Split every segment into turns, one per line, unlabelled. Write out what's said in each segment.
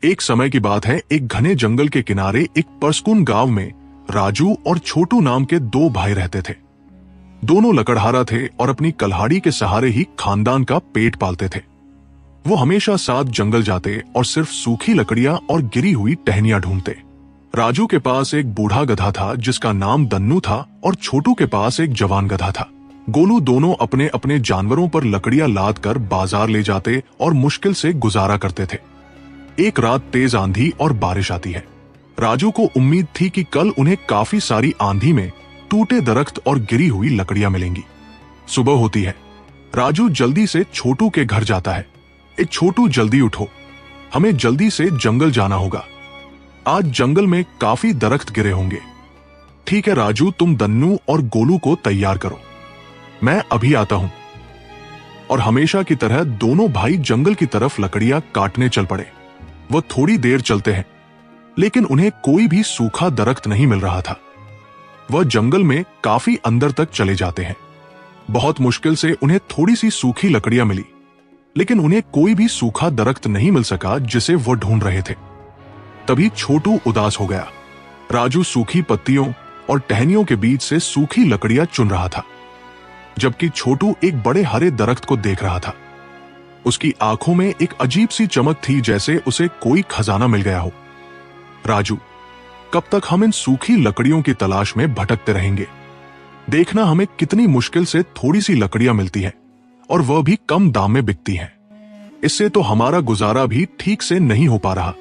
एक समय की बात है, एक घने जंगल के किनारे एक परसकुन गांव में राजू और छोटू नाम के दो भाई रहते थे। दोनों लकड़हारा थे और अपनी कल्हाड़ी के सहारे ही खानदान का पेट पालते थे। वो हमेशा साथ जंगल जाते और सिर्फ सूखी लकड़ियां और गिरी हुई टहनियां ढूंढते। राजू के पास एक बूढ़ा गधा था जिसका नाम दन्नू था और छोटू के पास एक जवान गधा था। गोलू दोनों अपने अपने जानवरों पर लकड़ियां लाद कर बाजार ले जाते और मुश्किल से गुजारा करते थे। एक रात तेज आंधी और बारिश आती है। राजू को उम्मीद थी कि कल उन्हें काफी सारी आंधी में टूटे दरख्त और गिरी हुई लकड़ियां मिलेंगी। सुबह होती है। राजू जल्दी से छोटू के घर जाता है। छोटू जल्दी उठो, हमें जल्दी से जंगल जाना होगा। आज जंगल में काफी दरख्त गिरे होंगे। ठीक है राजू, तुम दन्नू और गोलू को तैयार करो, मैं अभी आता हूं। और हमेशा की तरह दोनों भाई जंगल की तरफ लकड़ियां काटने चल पड़े। वो थोड़ी देर चलते हैं, लेकिन उन्हें कोई भी सूखा दरख्त नहीं मिल रहा था। वह जंगल में काफी अंदर तक चले जाते हैं। बहुत मुश्किल से उन्हें थोड़ी सी सूखी लकड़ियां मिली, लेकिन उन्हें कोई भी सूखा दरख्त नहीं मिल सका जिसे वो ढूंढ रहे थे। तभी छोटू उदास हो गया। राजू सूखी पत्तियों और टहनियों के बीच से सूखी लकड़ियां चुन रहा था, जबकि छोटू एक बड़े हरे दरख्त को देख रहा था। उसकी आंखों में एक अजीब सी चमक थी, जैसे उसे कोई खजाना मिल गया हो। राजू, कब तक हम इन सूखी लकड़ियों की तलाश में भटकते रहेंगे? देखना, हमें कितनी मुश्किल से थोड़ी सी लकड़ियां मिलती हैं, और वह भी कम दाम में बिकती हैं। इससे तो हमारा गुजारा भी ठीक से नहीं हो पा रहा।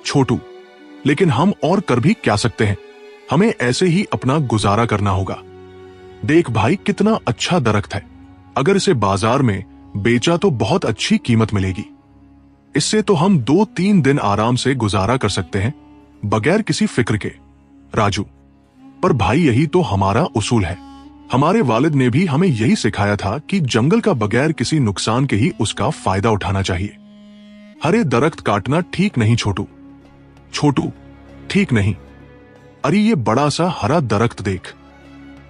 छोटू, लेकिन हम और कर भी क्या सकते हैं? हमें ऐसे ही अपना गुजारा करना होगा। देख भाई, कितना अच्छा दरख्त है। अगर इसे बाजार में बेचा तो बहुत अच्छी कीमत मिलेगी। इससे तो हम 2-3 दिन आराम से गुजारा कर सकते हैं, बगैर किसी फिक्र के। राजू, पर भाई यही तो हमारा उसूल है। हमारे वालिद ने भी हमें यही सिखाया था कि जंगल का बगैर किसी नुकसान के ही उसका फायदा उठाना चाहिए। हरे दरख्त काटना ठीक नहीं छोटू। छोटू, ठीक नहीं। अरे ये बड़ा सा हरा दरख्त देख,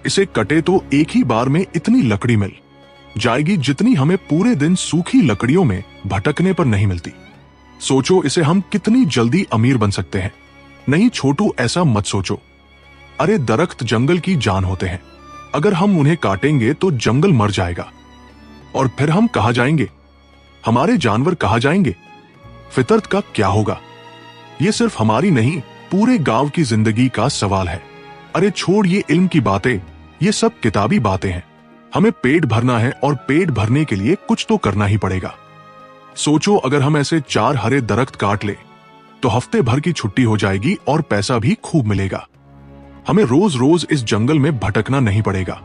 इसे कटे तो एक ही बार में इतनी लकड़ी मिल जाएगी जितनी हमें पूरे दिन सूखी लकड़ियों में भटकने पर नहीं मिलती। सोचो, इसे हम कितनी जल्दी अमीर बन सकते हैं। नहीं छोटू, ऐसा मत सोचो। अरे दरख्त जंगल की जान होते हैं। अगर हम उन्हें काटेंगे तो जंगल मर जाएगा, और फिर हम कहां जाएंगे? हमारे जानवर कहां जाएंगे? फितरत का क्या होगा? ये सिर्फ हमारी नहीं, पूरे गांव की जिंदगी का सवाल है। अरे छोड़ ये इल्म की बातें, ये सब किताबी बातें हैं। हमें पेट भरना है, और पेट भरने के लिए कुछ तो करना ही पड़ेगा। सोचो, अगर हम ऐसे 4 हरे दरख्त काट ले तो हफ्ते भर की छुट्टी हो जाएगी और पैसा भी खूब मिलेगा। हमें रोज रोज इस जंगल में भटकना नहीं पड़ेगा।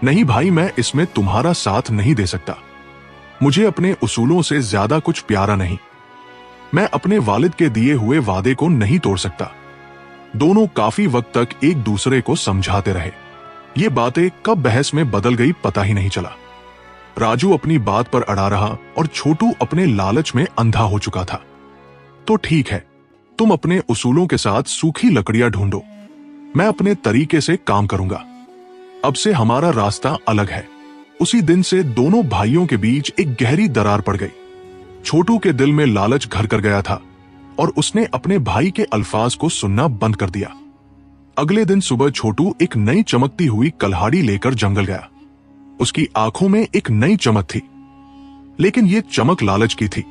नहीं भाई, मैं इसमें तुम्हारा साथ नहीं दे सकता। मुझे अपने उसूलों से ज्यादा कुछ प्यारा नहीं। मैं अपने वालिद के दिए हुए वादे को नहीं तोड़ सकता। दोनों काफी वक्त तक एक दूसरे को समझाते रहे। ये बातें कब बहस में बदल गई पता ही नहीं चला। राजू अपनी बात पर अड़ा रहा और छोटू अपने लालच में अंधा हो चुका था। तो ठीक है, तुम अपने उसूलों के साथ सूखी लकड़ियां ढूंढो, मैं अपने तरीके से काम करूंगा। अब से हमारा रास्ता अलग है। उसी दिन से दोनों भाइयों के बीच एक गहरी दरार पड़ गई। छोटू के दिल में लालच घर कर गया था, और उसने अपने भाई के अल्फाज को सुनना बंद कर दिया। अगले दिन सुबह छोटू एक नई चमकती हुई कल्हाड़ी लेकर जंगल गया। उसकी आंखों में एक नई चमक थी, लेकिन ये चमक लालच की थी।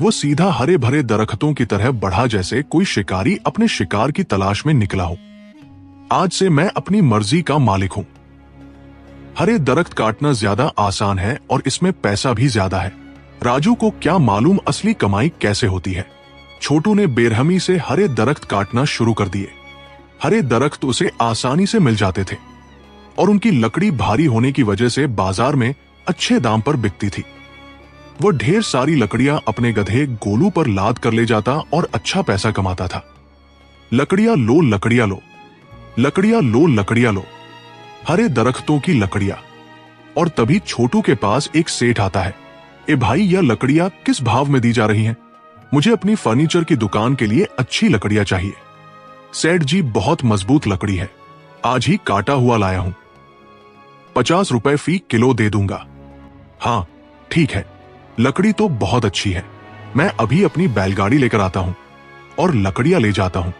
वो सीधा हरे भरे दरख्तों की तरह बढ़ा, जैसे कोई शिकारी अपने शिकार की तलाश में निकला हो। आज से मैं अपनी मर्जी का मालिक हूं। हरे दरख्त काटना ज्यादा आसान है और इसमें पैसा भी ज्यादा है। राजू को क्या मालूम असली कमाई कैसे होती है। छोटू ने बेरहमी से हरे दरख्त काटना शुरू कर दिए। हरे दरख्त उसे आसानी से मिल जाते थे, और उनकी लकड़ी भारी होने की वजह से बाजार में अच्छे दाम पर बिकती थी। वो ढेर सारी लकड़ियां अपने गधे गोलू पर लाद कर ले जाता और अच्छा पैसा कमाता था। लकड़ियां लो, लकड़ियां लो, लकड़ियां लो, लकड़ियां लो, हरे दरख्तों की लकड़ियां। और तभी छोटू के पास एक सेठ आता है। ए भाई, यह लकड़ियां किस भाव में दी जा रही हैं? मुझे अपनी फर्नीचर की दुकान के लिए अच्छी लकड़ियां चाहिए। सेठ जी, बहुत मजबूत लकड़ी है, आज ही काटा हुआ लाया हूं। 50 रुपए फी किलो दे दूंगा। हाँ ठीक है, लकड़ी तो बहुत अच्छी है, मैं अभी अपनी बैलगाड़ी लेकर आता हूं और लकड़ियां ले जाता हूं।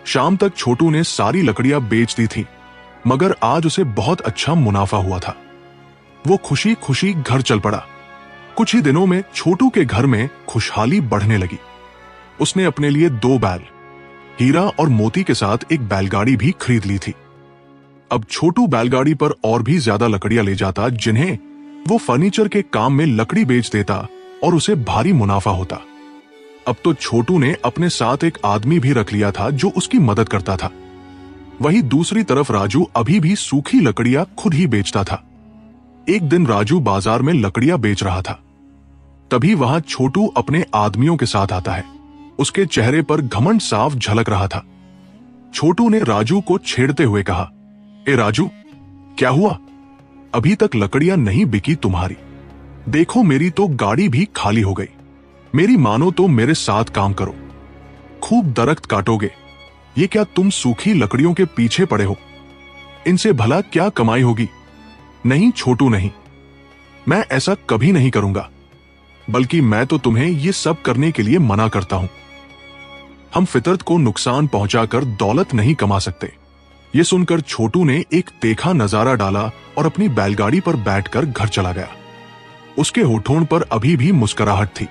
शाम तक छोटू ने सारी लकड़ियां बेच दी थी, मगर आज उसे बहुत अच्छा मुनाफा हुआ था। वो खुशी खुशी घर चल पड़ा। कुछ ही दिनों में छोटू के घर में खुशहाली बढ़ने लगी। उसने अपने लिए 2 बैल, हीरा और मोती के साथ एक बैलगाड़ी भी खरीद ली थी। अब छोटू बैलगाड़ी पर और भी ज्यादा लकड़ियां ले जाता, जिन्हें वो फर्नीचर के काम में लकड़ी बेच देता और उसे भारी मुनाफा होता। अब तो छोटू ने अपने साथ एक आदमी भी रख लिया था जो उसकी मदद करता था। वहीं दूसरी तरफ राजू अभी भी सूखी लकड़ियां खुद ही बेचता था। एक दिन राजू बाजार में लकड़ियां बेच रहा था। तभी वहां छोटू अपने आदमियों के साथ आता है। उसके चेहरे पर घमंड साफ झलक रहा था। छोटू ने राजू को छेड़ते हुए कहा, ए राजू, क्या हुआ? अभी तक लकड़ियां नहीं बिकी तुम्हारी। देखो मेरी तो गाड़ी भी खाली हो गई। मेरी मानो तो मेरे साथ काम करो। खूब दरख्त काटोगे। ये क्या तुम सूखी लकड़ियों के पीछे पड़े हो? इनसे भला क्या कमाई होगी? नहीं छोटू नहीं, मैं ऐसा कभी नहीं करूंगा। बल्कि मैं तो तुम्हें ये सब करने के लिए मना करता हूं। हम फितरत को नुकसान पहुंचाकर दौलत नहीं कमा सकते। ये सुनकर छोटू ने एक देखा नजारा डाला और अपनी बैलगाड़ी पर बैठकर घर चला गया। उसके होठों पर अभी भी मुस्कुराहट थी।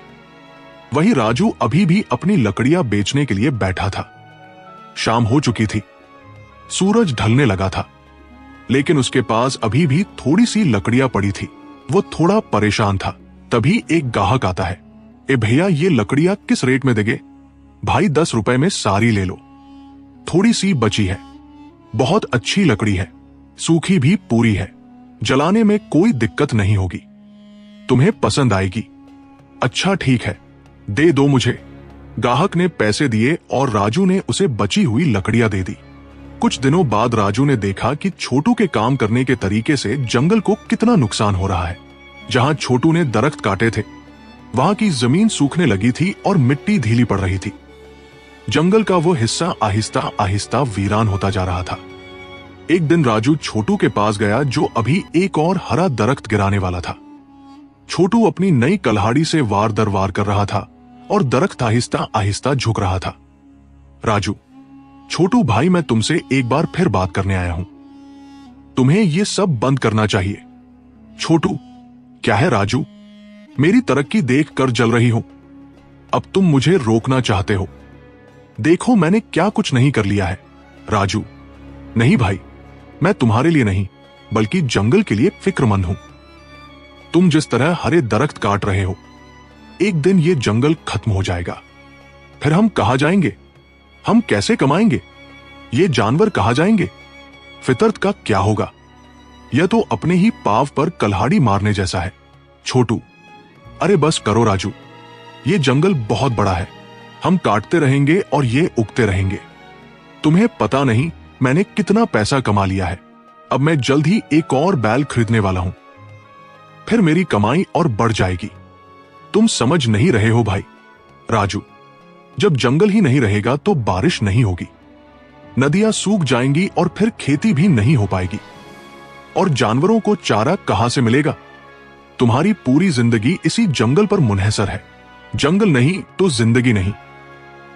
वही राजू अभी भी अपनी लकड़ियां बेचने के लिए बैठा था। शाम हो चुकी थी, सूरज ढलने लगा था, लेकिन उसके पास अभी भी थोड़ी सी लकड़ियां पड़ी थी। वो थोड़ा परेशान था। तभी एक ग्राहक आता है। ए भैया, ये लकड़ियां किस रेट में देंगे? भाई 10 रुपए में सारी ले लो। थोड़ी सी बची है। बहुत अच्छी लकड़ी है, सूखी भी पूरी है। जलाने में कोई दिक्कत नहीं होगी। तुम्हें पसंद आएगी। अच्छा ठीक है, दे दो मुझे। ग्राहक ने पैसे दिए और राजू ने उसे बची हुई लकड़ियां दे दी। कुछ दिनों बाद राजू ने देखा कि छोटू के काम करने के तरीके से जंगल को कितना नुकसान हो रहा है। जहां छोटू ने दरख्त काटे थे, वहां की जमीन सूखने लगी थी और मिट्टी ढीली पड़ रही थी। जंगल का वो हिस्सा आहिस्ता आहिस्ता वीरान होता जा रहा था। एक दिन राजू छोटू के पास गया, जो अभी एक और हरा दरख्त गिराने वाला था। छोटू अपनी नई कल्हाड़ी से वार दर वार कर रहा था और दरख्त आहिस्ता आहिस्ता झुक रहा था। राजू, छोटू भाई, मैं तुमसे एक बार फिर बात करने आया हूं। तुम्हें ये सब बंद करना चाहिए। छोटू, क्या है राजू? मेरी तरक्की देख कर जल रही हो। अब तुम मुझे रोकना चाहते हो। देखो मैंने क्या कुछ नहीं कर लिया है। राजू, नहीं भाई, मैं तुम्हारे लिए नहीं बल्कि जंगल के लिए फिक्रमंद हूं। तुम जिस तरह हरे दरख्त काट रहे हो, एक दिन ये जंगल खत्म हो जाएगा। फिर हम कहां जाएंगे? हम कैसे कमाएंगे? ये जानवर कहां जाएंगे? फितरत का क्या होगा? यह तो अपने ही पाव पर कल्हाड़ी मारने जैसा है। छोटू, अरे बस करो राजू, ये जंगल बहुत बड़ा है। हम काटते रहेंगे और ये उगते रहेंगे। तुम्हें पता नहीं मैंने कितना पैसा कमा लिया है। अब मैं जल्द ही एक और बैल खरीदने वाला हूं। फिर मेरी कमाई और बढ़ जाएगी। तुम समझ नहीं रहे हो भाई। राजू, जब जंगल ही नहीं रहेगा तो बारिश नहीं होगी, नदियां सूख जाएंगी और फिर खेती भी नहीं हो पाएगी। और जानवरों को चारा कहां से मिलेगा? तुम्हारी पूरी जिंदगी इसी जंगल पर मुनहसर है। जंगल नहीं तो जिंदगी नहीं।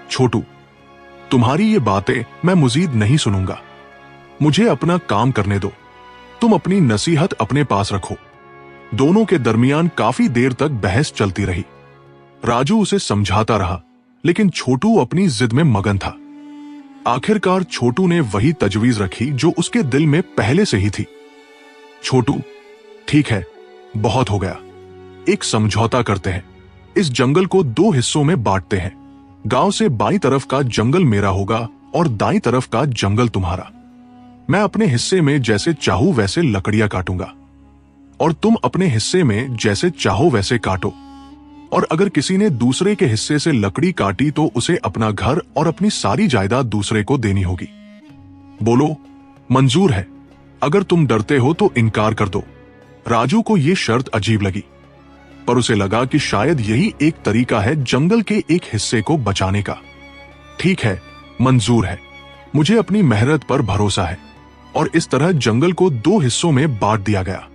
छोटू, तुम्हारी ये बातें मैं मजीद नहीं सुनूंगा। मुझे अपना काम करने दो। तुम अपनी नसीहत अपने पास रखो। दोनों के दरमियान काफी देर तक बहस चलती रही। राजू उसे समझाता रहा, लेकिन छोटू अपनी जिद में मगन था। आखिरकार छोटू ने वही तजवीज रखी जो उसके दिल में पहले से ही थी। छोटू, ठीक है, बहुत हो गया। एक समझौता करते हैं। इस जंगल को 2 हिस्सों में बांटते हैं। गांव से बाईं तरफ का जंगल मेरा होगा और दाईं तरफ का जंगल तुम्हारा। मैं अपने हिस्से में जैसे चाहूं वैसे लकड़ियां काटूंगा और तुम अपने हिस्से में जैसे चाहो वैसे काटो। और अगर किसी ने दूसरे के हिस्से से लकड़ी काटी तो उसे अपना घर और अपनी सारी जायदाद दूसरे को देनी होगी। बोलो, मंजूर है? अगर तुम डरते हो तो इनकार कर दो। राजू को यह शर्त अजीब लगी, पर उसे लगा कि शायद यही एक तरीका है जंगल के एक हिस्से को बचाने का। ठीक है, मंजूर है। मुझे अपनी मेहनत पर भरोसा है। और इस तरह जंगल को 2 हिस्सों में बांट दिया गया।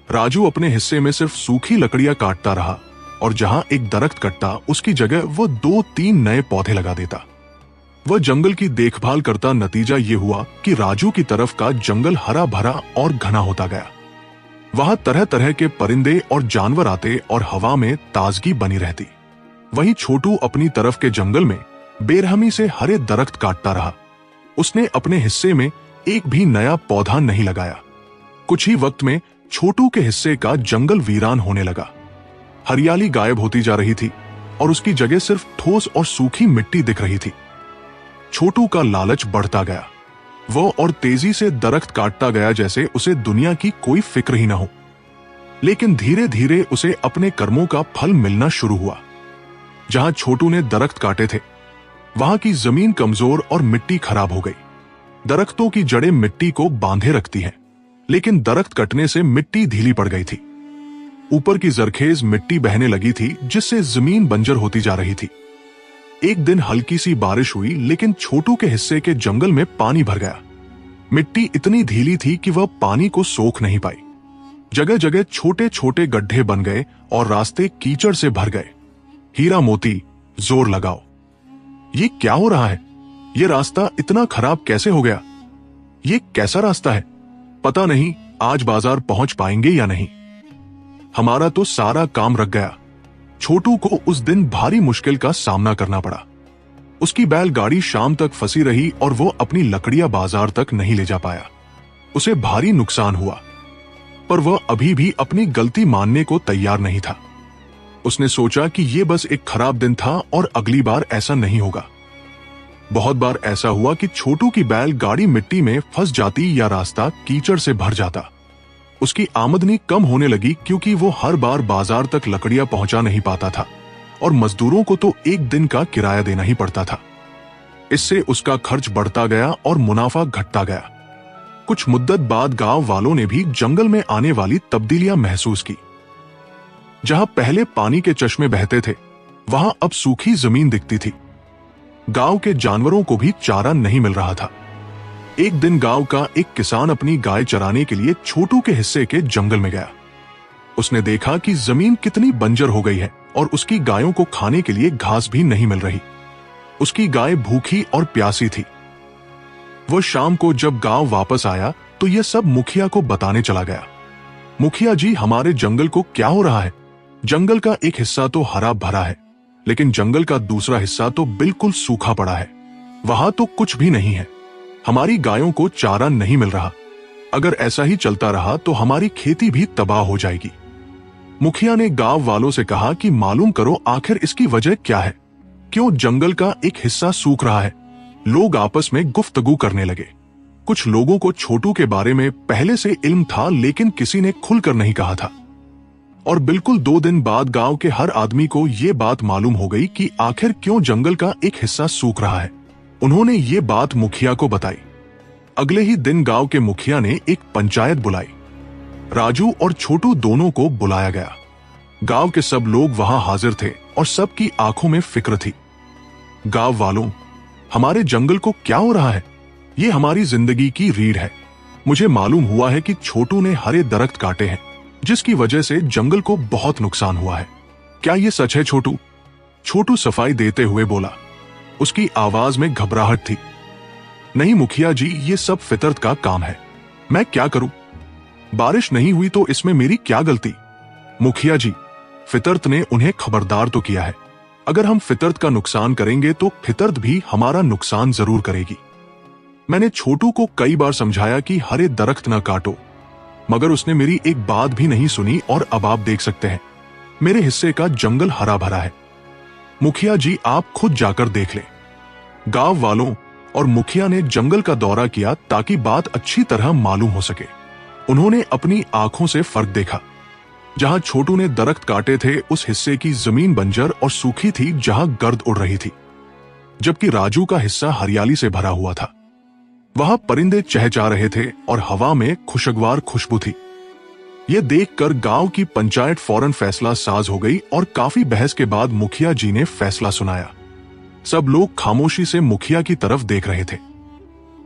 राजू अपने हिस्से में सिर्फ सूखी लकड़ियां काटता रहा और जहां एक दरख्त कटता उसकी जगह वो 2-3 नए पौधे लगा देता। वह जंगल की देखभाल करता। नतीजा ये हुआ कि राजू की तरफ का जंगल हरा भरा और घना होता गया। वहां तरह तरह के परिंदे और जानवर आते और हवा में ताजगी बनी रहती। वहीं छोटू अपनी तरफ के जंगल में बेरहमी से हरे दरख्त काटता रहा। उसने अपने हिस्से में एक भी नया पौधा नहीं लगाया। कुछ ही वक्त में छोटू के हिस्से का जंगल वीरान होने लगा। हरियाली गायब होती जा रही थी और उसकी जगह सिर्फ ठोस और सूखी मिट्टी दिख रही थी। छोटू का लालच बढ़ता गया। वो और तेजी से दरख्त काटता गया जैसे उसे दुनिया की कोई फिक्र ही न हो। लेकिन धीरे धीरे उसे अपने कर्मों का फल मिलना शुरू हुआ। जहां छोटू ने दरख्त काटे थे वहां की जमीन कमजोर और मिट्टी खराब हो गई। दरख्तों की जड़ें मिट्टी को बांधे रखती हैं, लेकिन दरख्त कटने से मिट्टी ढीली पड़ गई थी। ऊपर की जरखेज मिट्टी बहने लगी थी जिससे जमीन बंजर होती जा रही थी। एक दिन हल्की सी बारिश हुई, लेकिन छोटू के हिस्से के जंगल में पानी भर गया। मिट्टी इतनी ढीली थी कि वह पानी को सोख नहीं पाई। जगह जगह छोटे छोटे गड्ढे बन गए और रास्ते कीचड़ से भर गए। हीरा मोती, जोर लगाओ। ये क्या हो रहा है? ये रास्ता इतना खराब कैसे हो गया? ये कैसा रास्ता है? पता नहीं आज बाजार पहुंच पाएंगे या नहीं। हमारा तो सारा काम रख गया। छोटू को उस दिन भारी मुश्किल का सामना करना पड़ा। उसकी बैलगाड़ी शाम तक फंसी रही और वो अपनी लकड़ियां बाजार तक नहीं ले जा पाया। उसे भारी नुकसान हुआ, पर वह अभी भी अपनी गलती मानने को तैयार नहीं था। उसने सोचा कि यह बस एक खराब दिन था और अगली बार ऐसा नहीं होगा। बहुत बार ऐसा हुआ कि छोटू की बैलगाड़ी मिट्टी में फंस जाती या रास्ता कीचड़ से भर जाता। उसकी आमदनी कम होने लगी क्योंकि वो हर बार बाजार तक लकड़ियां पहुंचा नहीं पाता था और मजदूरों को तो एक दिन का किराया देना ही पड़ता था। इससे उसका खर्च बढ़ता गया और मुनाफा घटता गया। कुछ मुद्दत बाद गांव वालों ने भी जंगल में आने वाली तब्दीलियां महसूस की। जहां पहले पानी के चश्मे बहते थे वहां अब सूखी जमीन दिखती थी। गांव के जानवरों को भी चारा नहीं मिल रहा था। एक दिन गांव का एक किसान अपनी गाय चराने के लिए छोटू के हिस्से के जंगल में गया। उसने देखा कि जमीन कितनी बंजर हो गई है और उसकी गायों को खाने के लिए घास भी नहीं मिल रही। उसकी गाय भूखी और प्यासी थी। वह शाम को जब गांव वापस आया तो यह सब मुखिया को बताने चला गया। मुखिया जी, हमारे जंगल को क्या हो रहा है? जंगल का एक हिस्सा तो हरा भरा है, लेकिन जंगल का दूसरा हिस्सा तो बिल्कुल सूखा पड़ा है। वहां तो कुछ भी नहीं है। हमारी गायों को चारा नहीं मिल रहा। अगर ऐसा ही चलता रहा तो हमारी खेती भी तबाह हो जाएगी। मुखिया ने गांव वालों से कहा कि मालूम करो आखिर इसकी वजह क्या है। क्यों जंगल का एक हिस्सा सूख रहा है? लोग आपस में गुफ्तगू करने लगे। कुछ लोगों को छोटू के बारे में पहले से इल्म था, लेकिन किसी ने खुलकर नहीं कहा था। और बिल्कुल 2 दिन बाद गांव के हर आदमी को यह बात मालूम हो गई कि आखिर क्यों जंगल का एक हिस्सा सूख रहा है। उन्होंने ये बात मुखिया को बताई। अगले ही दिन गांव के मुखिया ने एक पंचायत बुलाई। राजू और छोटू दोनों को बुलाया गया। गांव के सब लोग वहां हाजिर थे और सबकी आंखों में फिक्र थी। गांव वालों, हमारे जंगल को क्या हो रहा है? ये हमारी जिंदगी की रीढ़ है। मुझे मालूम हुआ है कि छोटू ने हरे दरख्त काटे हैं, जिसकी वजह से जंगल को बहुत नुकसान हुआ है। क्या ये सच है छोटू? छोटू सफाई देते हुए बोला। उसकी आवाज में घबराहट थी। नहीं मुखिया जी, ये सब फितरत का काम है। मैं क्या करूं? बारिश नहीं हुई तो इसमें मेरी क्या गलती? मुखिया जी, फितरत ने उन्हें खबरदार तो किया है। अगर हम फितरत का नुकसान करेंगे तो फितरत भी हमारा नुकसान जरूर करेगी। मैंने छोटू को कई बार समझाया कि हरे दरख्त न काटो, मगर उसने मेरी एक बात भी नहीं सुनी और अब आप देख सकते हैं मेरे हिस्से का जंगल हरा भरा है। मुखिया जी, आप खुद जाकर देख लें। गांव वालों और मुखिया ने जंगल का दौरा किया ताकि बात अच्छी तरह मालूम हो सके। उन्होंने अपनी आंखों से फर्क देखा। जहां छोटू ने दरख्त काटे थे उस हिस्से की जमीन बंजर और सूखी थी, जहां गर्द उड़ रही थी, जबकि राजू का हिस्सा हरियाली से भरा हुआ था। वहां परिंदे चहचहा रहे थे और हवा में खुशगवार खुशबू थी। यह देखकर गांव की पंचायत फौरन फैसला साज हो गई और काफी बहस के बाद मुखिया जी ने फैसला सुनाया। सब लोग खामोशी से मुखिया की तरफ देख रहे थे।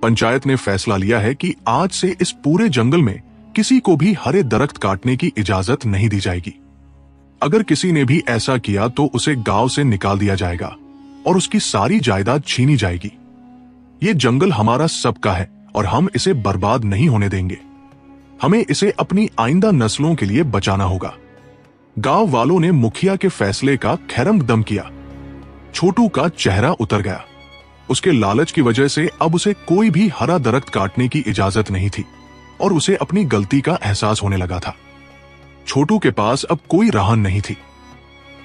पंचायत ने फैसला लिया है कि आज से इस पूरे जंगल में किसी को भी हरे दरख्त काटने की इजाजत नहीं दी जाएगी। अगर किसी ने भी ऐसा किया तो उसे गांव से निकाल दिया जाएगा और उसकी सारी जायदाद छीनी जाएगी। ये जंगल हमारा सबका है और हम इसे बर्बाद नहीं होने देंगे। हमें इसे अपनी आइंदा नस्लों के लिए बचाना होगा। गांव वालों ने मुखिया के फैसले का खैरमकदम किया। छोटू का चेहरा उतर गया। उसके लालच की वजह से अब उसे कोई भी हरा दरख्त काटने की इजाजत नहीं थी और उसे अपनी गलती का एहसास होने लगा था। छोटू के पास अब कोई राह नहीं थी।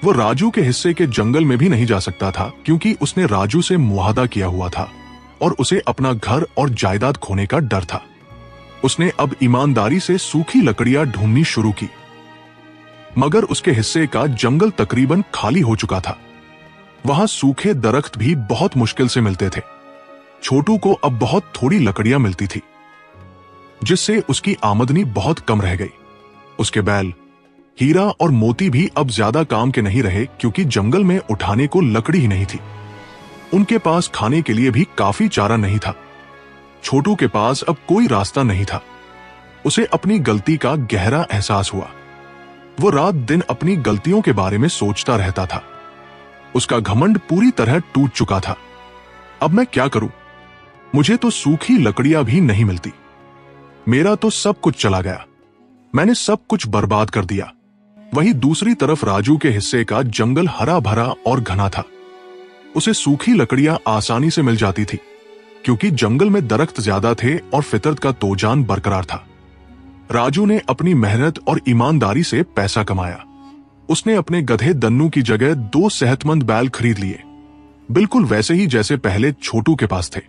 वो राजू के हिस्से के जंगल में भी नहीं जा सकता था क्योंकि उसने राजू से मुआहदा किया हुआ था और उसे अपना घर और जायदाद खोने का डर था। उसने अब ईमानदारी से सूखी लकड़ियां ढूंढनी शुरू की, मगर उसके हिस्से का जंगल तकरीबन खाली हो चुका था। वहां सूखे दरख्त भी बहुत मुश्किल से मिलते थे। छोटू को अब बहुत थोड़ी लकड़ियां मिलती थी, जिससे उसकी आमदनी बहुत कम रह गई। उसके बैल, हीरा और मोती भी अब ज्यादा काम के नहीं रहे क्योंकि जंगल में उठाने को लकड़ी ही नहीं थी। उनके पास खाने के लिए भी काफी चारा नहीं था। छोटू के पास अब कोई रास्ता नहीं था। उसे अपनी गलती का गहरा एहसास हुआ। वो रात दिन अपनी गलतियों के बारे में सोचता रहता था। उसका घमंड पूरी तरह टूट चुका था। अब मैं क्या करूं? मुझे तो सूखी लकड़ियां भी नहीं मिलती। मेरा तो सब कुछ चला गया। मैंने सब कुछ बर्बाद कर दिया। वहीं दूसरी तरफ राजू के हिस्से का जंगल हरा भरा और घना था। उसे सूखी लकड़ियां आसानी से मिल जाती थी क्योंकि जंगल में दरख्त ज्यादा थे और फितरत का तोजान बरकरार था। राजू ने अपनी मेहनत और ईमानदारी से पैसा कमाया। उसने अपने गधे दन्नू की जगह 2 सेहतमंद बैल खरीद लिए, बिल्कुल वैसे ही जैसे पहले छोटू के पास थे।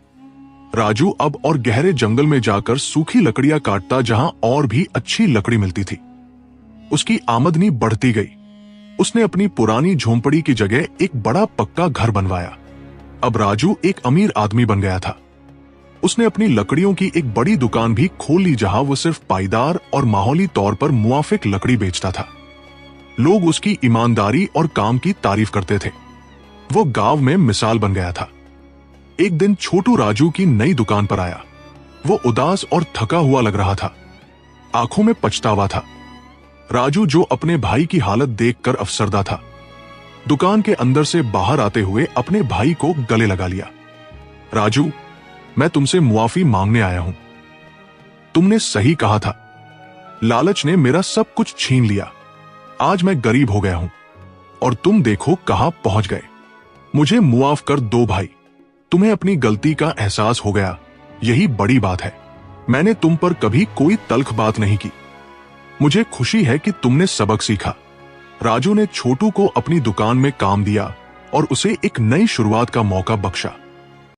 राजू अब और गहरे जंगल में जाकर सूखी लकड़ियां काटता जहां और भी अच्छी लकड़ी मिलती थी। उसकी आमदनी बढ़ती गई। उसने अपनी पुरानी झोंपड़ी की जगह एक बड़ा पक्का घर बनवाया। अब राजू एक अमीर आदमी बन गया था। उसने अपनी लकड़ियों की एक बड़ी दुकान भी खोल ली जहां वो सिर्फ पाईदार और माहौली तौर पर मुआफिक लकड़ी बेचता था। लोग उसकी ईमानदारी और काम की तारीफ करते थे। वो गांव में मिसाल बन गया था। एक दिन छोटू राजू की नई दुकान पर आया। वो उदास और थका हुआ लग रहा था। आंखों में पछतावा था। राजू, जो अपने भाई की हालत देखकर अफसरदा था, दुकान के अंदर से बाहर आते हुए अपने भाई को गले लगा लिया। राजू, मैं तुमसे मुआफी मांगने आया हूं। तुमने सही कहा था। लालच ने मेरा सब कुछ छीन लिया। आज मैं गरीब हो गया हूं और तुम देखो कहां पहुंच गए। मुझे मुआफ कर दो भाई। तुम्हें अपनी गलती का एहसास हो गया, यही बड़ी बात है। मैंने तुम पर कभी कोई तल्ख बात नहीं की। मुझे खुशी है कि तुमने सबक सीखा। राजू ने छोटू को अपनी दुकान में काम दिया और उसे एक नई शुरुआत का मौका बख्शा।